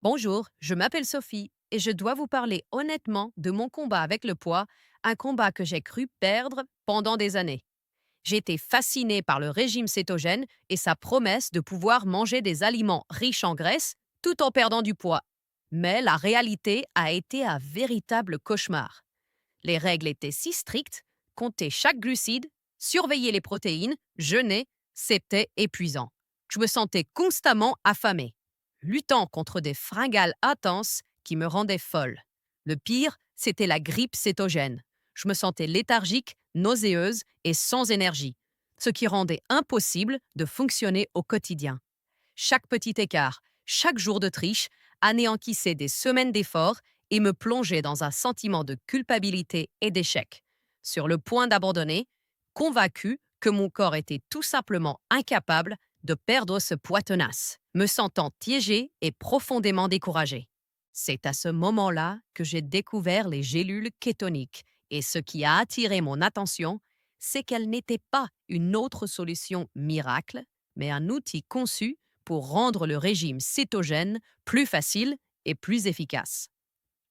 Bonjour, je m'appelle Sophie et je dois vous parler honnêtement de mon combat avec le poids, un combat que j'ai cru perdre pendant des années. J'ai été fascinée par le régime cétogène et sa promesse de pouvoir manger des aliments riches en graisse tout en perdant du poids. Mais la réalité a été un véritable cauchemar. Les règles étaient si strictes, compter chaque glucide, surveiller les protéines, jeûner, c'était épuisant. Je me sentais constamment affamée, luttant contre des fringales intenses qui me rendaient folle. Le pire, c'était la grippe cétogène. Je me sentais léthargique, nauséeuse et sans énergie, ce qui rendait impossible de fonctionner au quotidien. Chaque petit écart, chaque jour de triche anéantissait des semaines d'efforts et me plongeait dans un sentiment de culpabilité et d'échec. Sur le point d'abandonner, convaincu que mon corps était tout simplement incapable de perdre ce poids tenace, me sentant piégée et profondément découragée. C'est à ce moment-là que j'ai découvert les gélules kétoniques et ce qui a attiré mon attention, c'est qu'elles n'étaient pas une autre solution miracle, mais un outil conçu pour rendre le régime cétogène plus facile et plus efficace.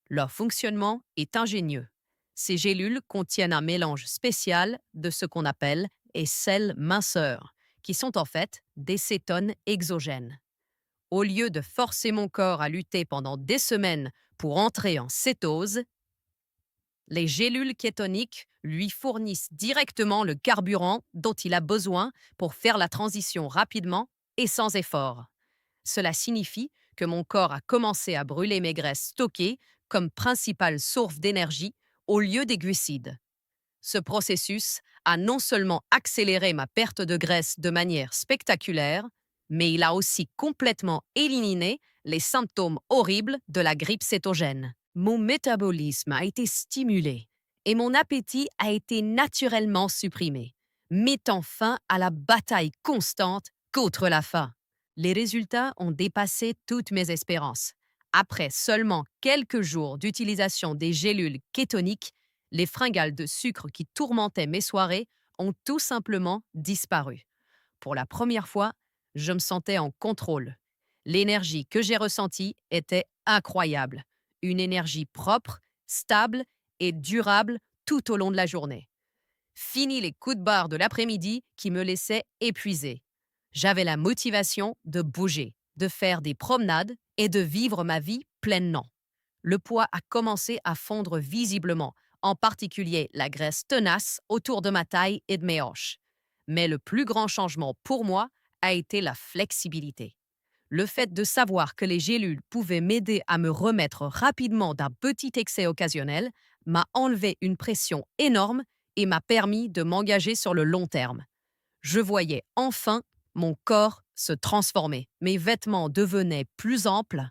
Leur fonctionnement est ingénieux. Ces gélules contiennent un mélange spécial de ce qu'on appelle les sels minceurs, qui sont en fait des cétones exogènes. Au lieu de forcer mon corps à lutter pendant des semaines pour entrer en cétose, les gélules kétoniques lui fournissent directement le carburant dont il a besoin pour faire la transition rapidement et sans effort. Cela signifie que mon corps a commencé à brûler mes graisses stockées comme principale source d'énergie au lieu des glucides. Ce processus a non seulement accéléré ma perte de graisse de manière spectaculaire, mais il a aussi complètement éliminé les symptômes horribles de la grippe cétogène. Mon métabolisme a été stimulé et mon appétit a été naturellement supprimé, mettant fin à la bataille constante contre la faim. Les résultats ont dépassé toutes mes espérances. Après seulement quelques jours d'utilisation des gélules kétoniques, les fringales de sucre qui tourmentaient mes soirées ont tout simplement disparu. Pour la première fois, je me sentais en contrôle. L'énergie que j'ai ressentie était incroyable. Une énergie propre, stable et durable tout au long de la journée. Fini les coups de barre de l'après-midi qui me laissaient épuisée. J'avais la motivation de bouger, de faire des promenades et de vivre ma vie pleinement. Le poids a commencé à fondre visiblement, en particulier la graisse tenace autour de ma taille et de mes hanches. Mais le plus grand changement pour moi a été la flexibilité. Le fait de savoir que les gélules pouvaient m'aider à me remettre rapidement d'un petit excès occasionnel m'a enlevé une pression énorme et m'a permis de m'engager sur le long terme. Je voyais enfin mon corps se transformer. Mes vêtements devenaient plus amples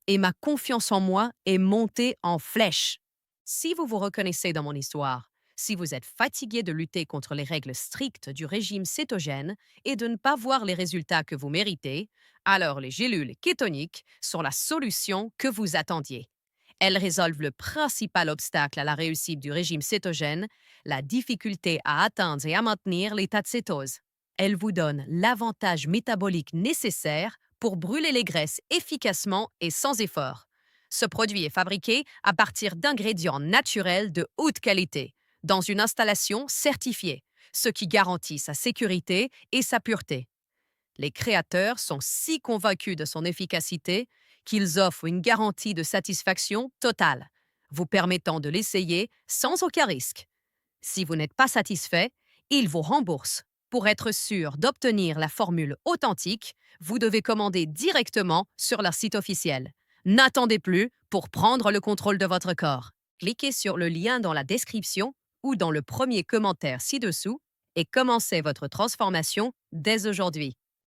et ma confiance en moi est montée en flèche. Si vous vous reconnaissez dans mon histoire, si vous êtes fatigué de lutter contre les règles strictes du régime cétogène et de ne pas voir les résultats que vous méritez, alors les gélules kétoniques sont la solution que vous attendiez. Elles résolvent le principal obstacle à la réussite du régime cétogène, la difficulté à atteindre et à maintenir l'état de cétose. Elles vous donnent l'avantage métabolique nécessaire pour brûler les graisses efficacement et sans effort. Ce produit est fabriqué à partir d'ingrédients naturels de haute qualité, dans une installation certifiée, ce qui garantit sa sécurité et sa pureté. Les créateurs sont si convaincus de son efficacité qu'ils offrent une garantie de satisfaction totale, vous permettant de l'essayer sans aucun risque. Si vous n'êtes pas satisfait, ils vous remboursent. Pour être sûr d'obtenir la formule authentique, vous devez commander directement sur leur site officiel. N'attendez plus pour prendre le contrôle de votre corps. Cliquez sur le lien dans la description ou dans le premier commentaire ci-dessous et commencez votre transformation dès aujourd'hui.